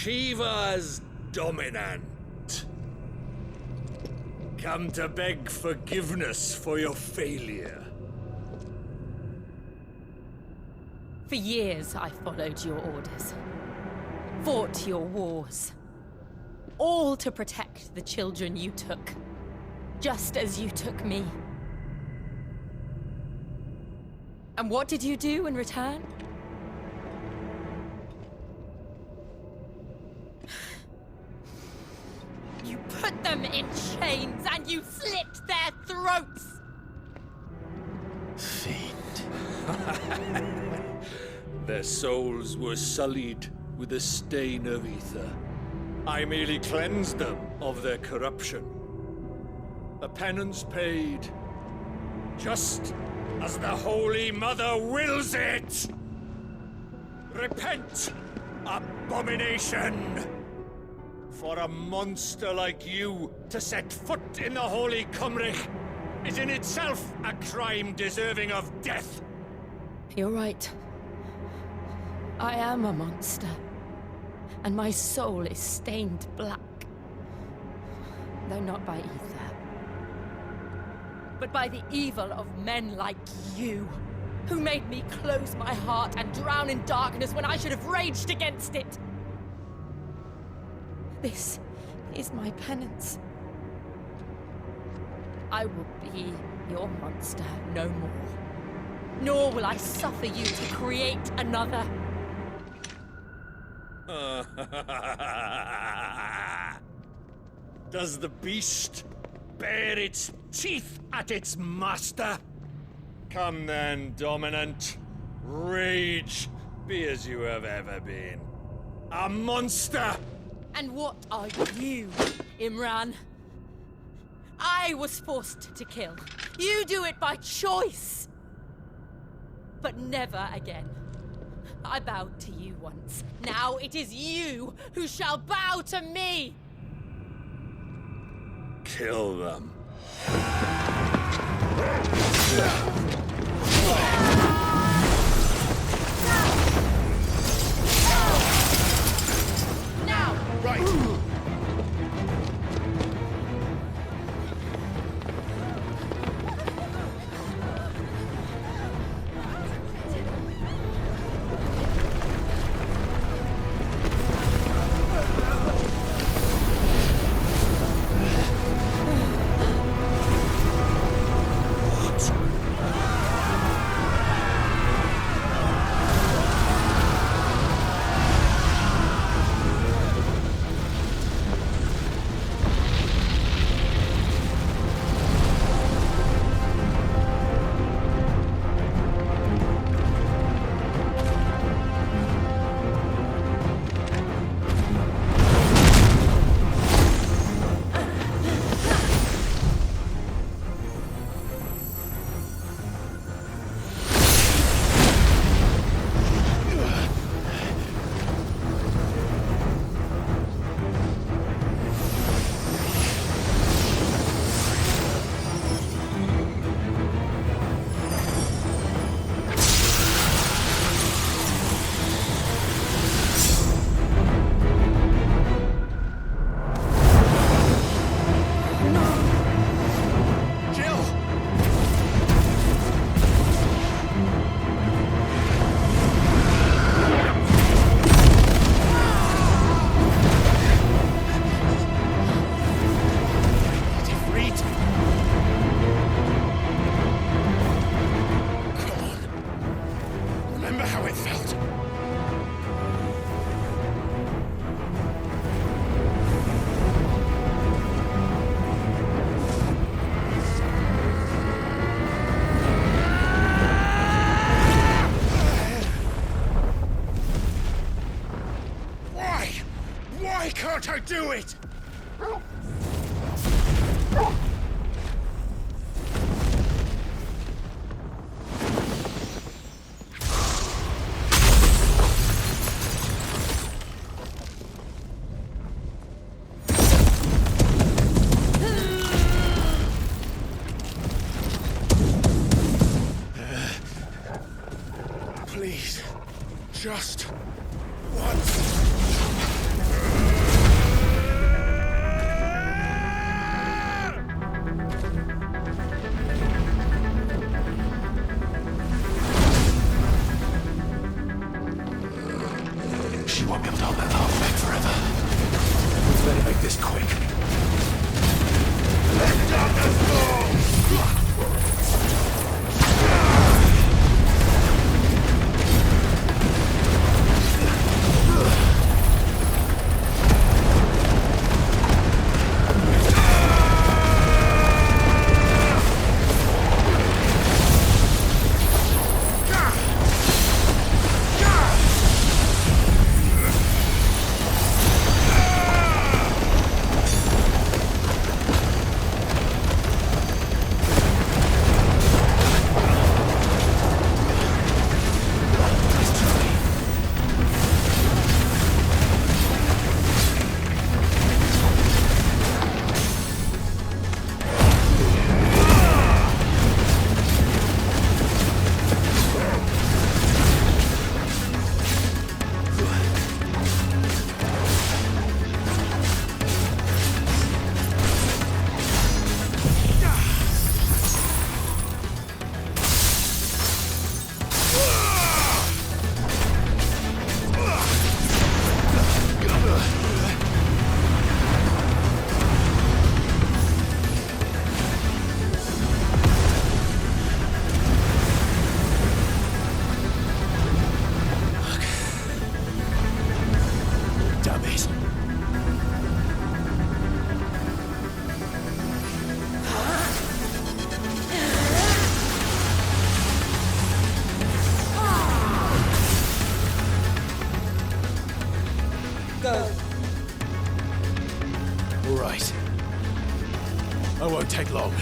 Shiva's dominant. Come to beg forgiveness for your failure. For years, I followed your orders. Fought your wars. All to protect the children you took. Just as you took me. And what did you do in return? You put them in chains and you slit their throats! Fiend. Their souls were sullied with the stain of ether. I merely cleansed them of their corruption. A penance paid, just as the Holy Mother wills it! Repent, abomination! For a monster like you to set foot in the Holy Cymric is in itself a crime deserving of death. You're right. I am a monster. And my soul is stained black. Though not by ether. But by the evil of men like you, who made me close my heart and drown in darkness when I should have raged against it. This is my penance. I will be your monster no more. Nor will I suffer you to create another. Does the beast bare its teeth at its master? Come then, dominant. Rage, be as you have ever been. A monster! And what are you, Imran? I was forced to kill. You do it by choice. But never again. I bowed to you once. Now it is you who shall bow to me! Kill them. Now! Right! do it! Please, just once. She won't be able to hold that arm back forever. We'd better make this quick. Let down the door! All right. I won't take long.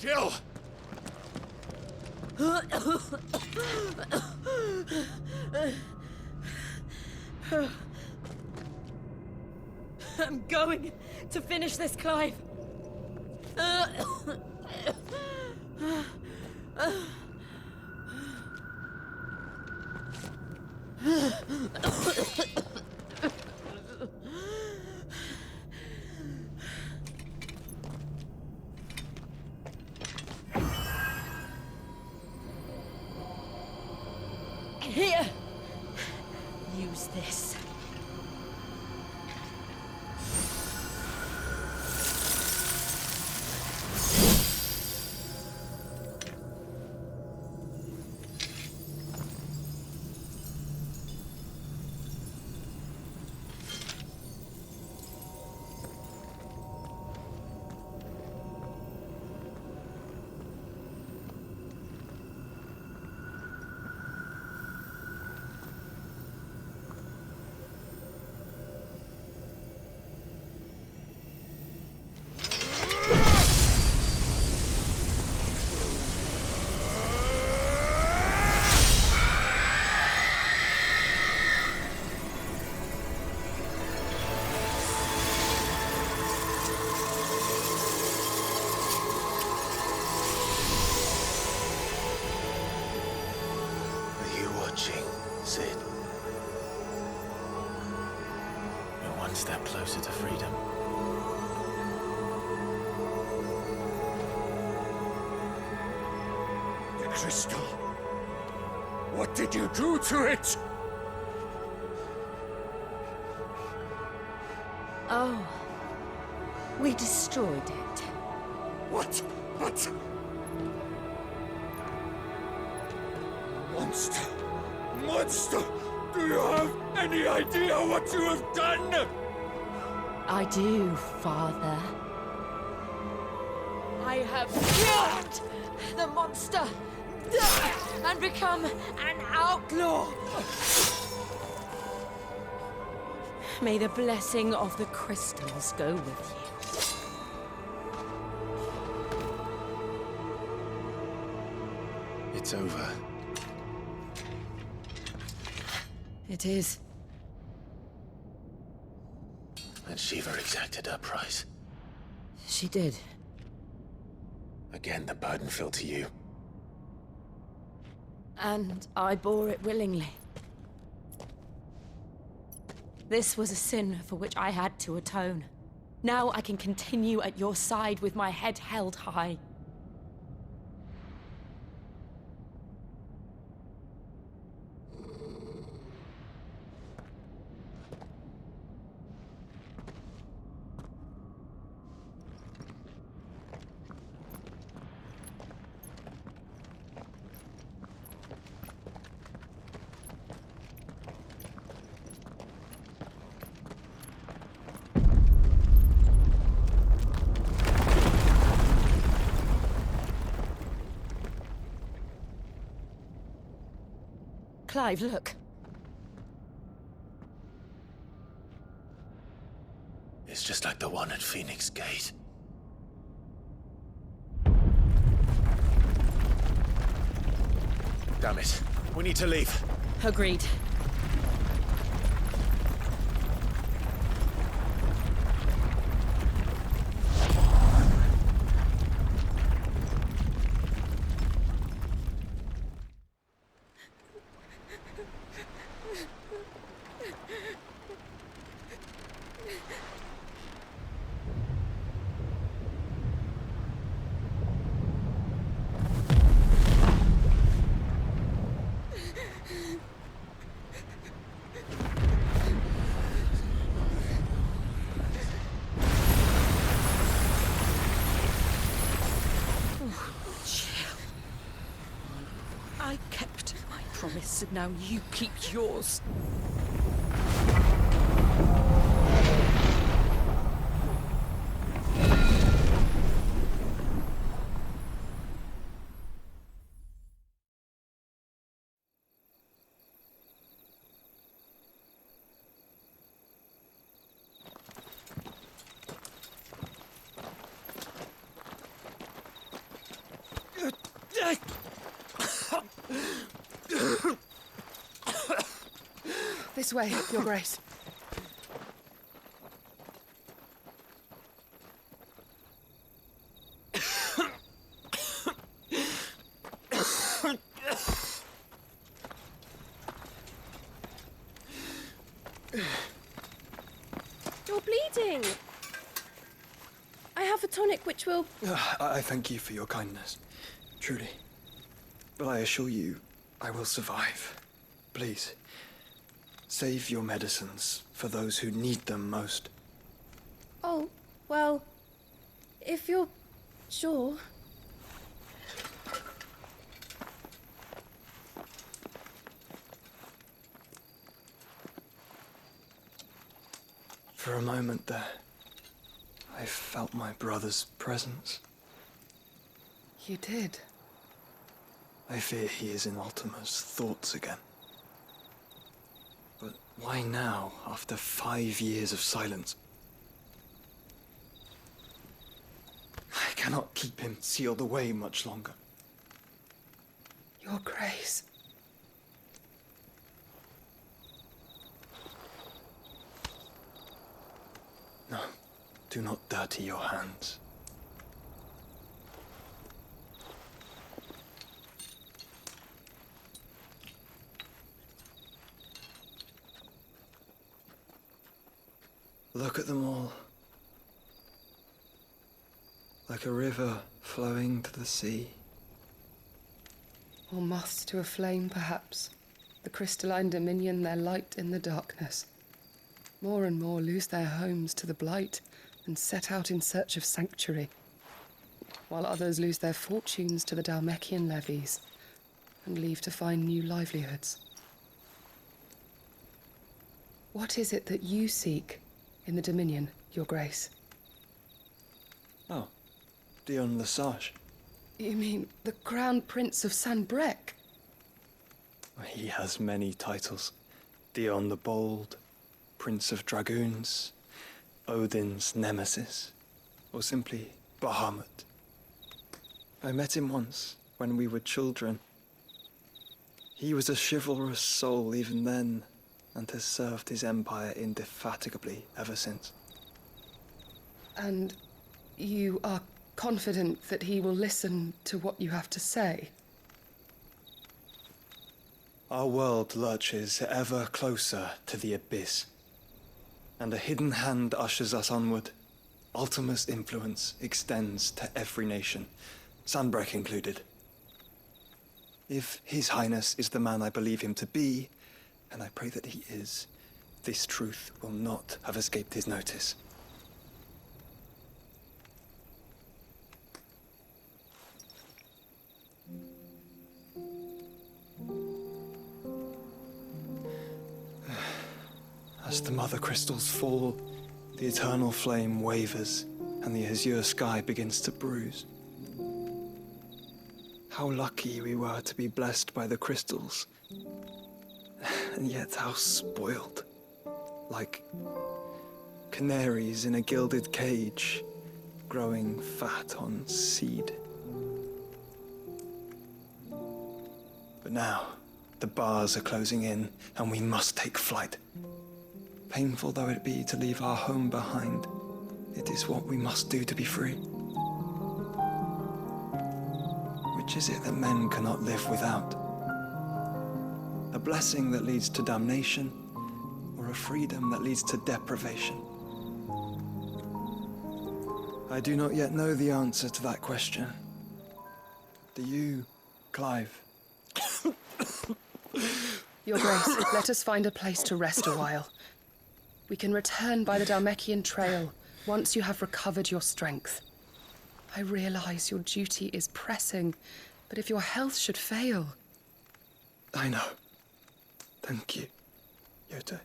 Jill! I'm going to finish this, Clive. Here! Use this. Sid. You're one step closer to freedom. The crystal. What did you do to it? Oh. We destroyed it. What? But... Monster! Monster! Do you have any idea what you have done? I do, Father. I have killed the monster and become an outlaw. May the blessing of the crystals go with you. It's over. It is. And Shiva exacted her price. She did. Again, the burden fell to you. And I bore it willingly. This was a sin for which I had to atone. Now I can continue at your side with my head held high. Clive, look. It's just like the one at Phoenix Gate. Damn it. We need to leave. Agreed. I kept my promise, and now you keep yours. This way, Your Grace. You're bleeding. I have a tonic which will... I thank you for your kindness, truly. But I assure you, I will survive. Please, save your medicines for those who need them most. Oh, well, if you're sure. For a moment there, I felt my brother's presence. You did. I fear he is in Ultima's thoughts again. But why now, after 5 years of silence? I cannot keep him sealed away much longer. Your Grace. No, do not dirty your hands. Look at them all. Like a river flowing to the sea. Or moths to a flame, perhaps. The crystalline dominion their light in the darkness. More and more lose their homes to the blight and set out in search of sanctuary, while others lose their fortunes to the Dhalmekian levies and leave to find new livelihoods. What is it that you seek in the Dominion, Your Grace? Oh, Dion Lesage. You mean the Crown Prince of Sanbrec? He has many titles. Dion the Bold, Prince of Dragoons, Odin's Nemesis, or simply Bahamut. I met him once, when we were children. He was a chivalrous soul even then, and has served his empire indefatigably ever since. And you are confident that he will listen to what you have to say? Our world lurches ever closer to the abyss, and a hidden hand ushers us onward. Ultima's influence extends to every nation, Sanbrec included. If His Highness is the man I believe him to be, and I pray that he is, this truth will not have escaped his notice. As the mother crystals fall, the eternal flame wavers, and the azure sky begins to bruise. How lucky we were to be blessed by the crystals, and yet how spoiled. Like canaries in a gilded cage, growing fat on seed. But now, the bars are closing in, and we must take flight. Painful though it be to leave our home behind, it is what we must do to be free. Which is it that men cannot live without? A blessing that leads to damnation, or a freedom that leads to deprivation? I do not yet know the answer to that question. Do you, Clive? Your Grace, let us find a place to rest a while. We can return by the Dhalmekian trail once you have recovered your strength. I realize your duty is pressing, but if your health should fail... I know. Thank you, Yote.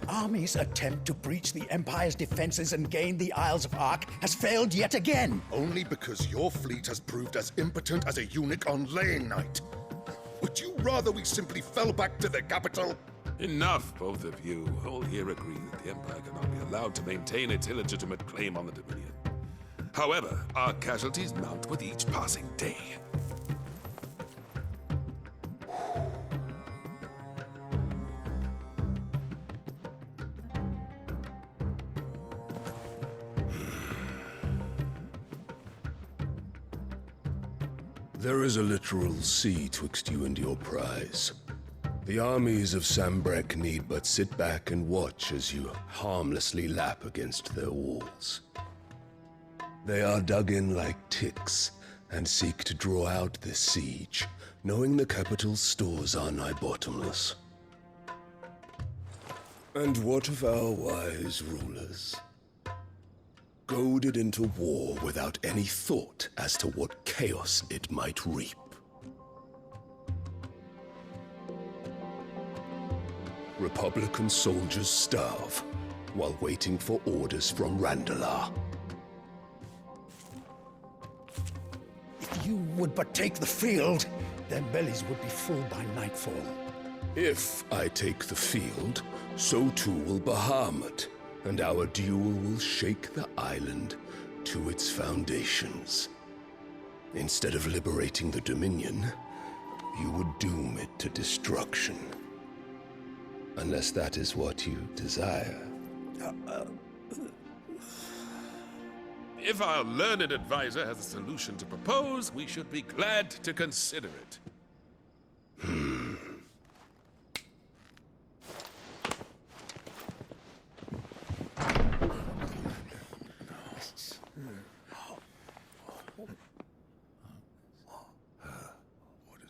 army's attempt to breach the Empire's defenses and gain the Isles of Ark has failed yet again. Only because your fleet has proved as impotent as a eunuch on laying night. Would you rather we simply fell back to the capital? Enough, both of you. All here agree that the Empire cannot be allowed to maintain its illegitimate claim on the Dominion. However, our casualties mount with each passing day. There is a literal sea twixt you and your prize. The armies of Sambrek need but sit back and watch as you harmlessly lap against their walls. They are dug in like ticks and seek to draw out this siege, knowing the capital's stores are nigh bottomless. And what of our wise rulers? Goaded into war without any thought as to what chaos it might reap. Republican soldiers starve while waiting for orders from Randalar. If you would but take the field, their bellies would be full by nightfall. If I take the field, so too will Bahamut, and our duel will shake the island to its foundations. Instead of liberating the Dominion, you would doom it to destruction. Unless that is what you desire. If our learned advisor has a solution to propose, we should be glad to consider it.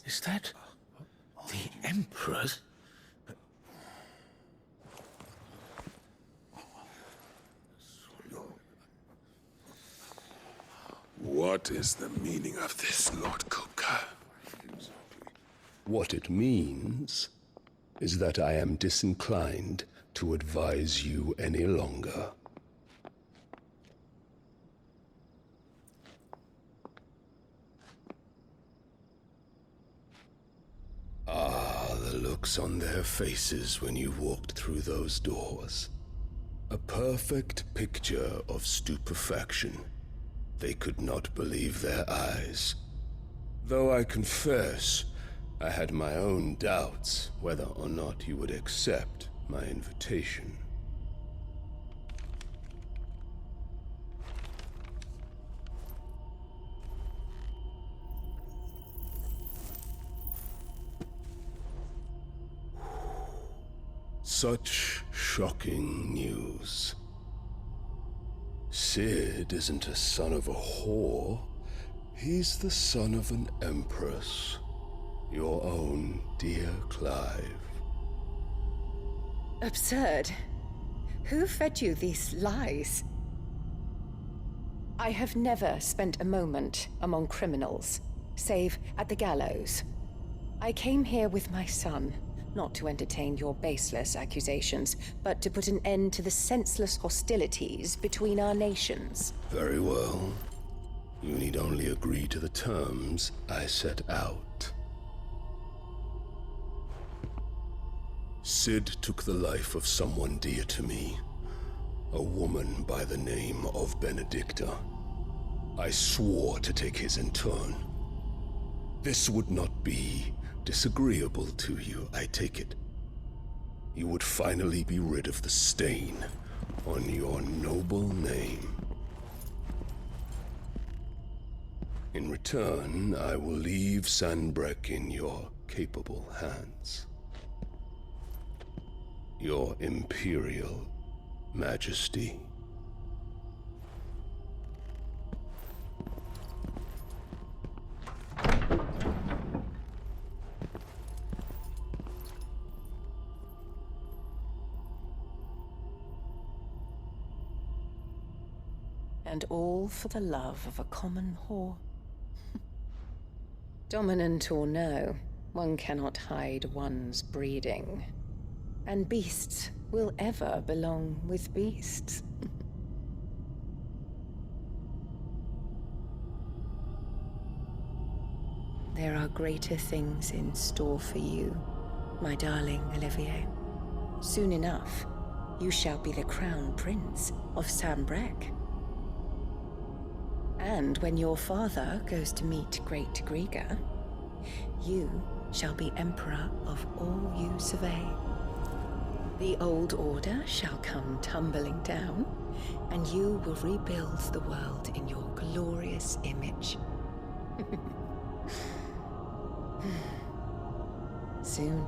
Is that the Emperor's? What is the meaning of this, Lord Kupka? What it means is that I am disinclined to advise you any longer. Ah, the looks on their faces when you walked through those doors. A perfect picture of stupefaction. They could not believe their eyes. Though I confess, I had my own doubts whether or not you would accept my invitation. Such shocking news. Sid isn't a son of a whore. He's the son of an empress. Your own dear Clive. Absurd. Who fed you these lies? I have never spent a moment among criminals, save at the gallows. I came here with my son, not to entertain your baseless accusations, but to put an end to the senseless hostilities between our nations. Very well. You need only agree to the terms I set out. Sid took the life of someone dear to me, a woman by the name of Benedicta. I swore to take his in turn. This would not be disagreeable to you, I take it. You would finally be rid of the stain on your noble name. In return, I will leave Sanbrek in your capable hands. Your Imperial Majesty. And all for the love of a common whore. Dominant or no, one cannot hide one's breeding. And beasts will ever belong with beasts. There are greater things in store for you, my darling Olivier. Soon enough, you shall be the crown prince of Sambrec. And when your father goes to meet Great Griga, you shall be emperor of all you survey. The old order shall come tumbling down, and you will rebuild the world in your glorious image. Soon,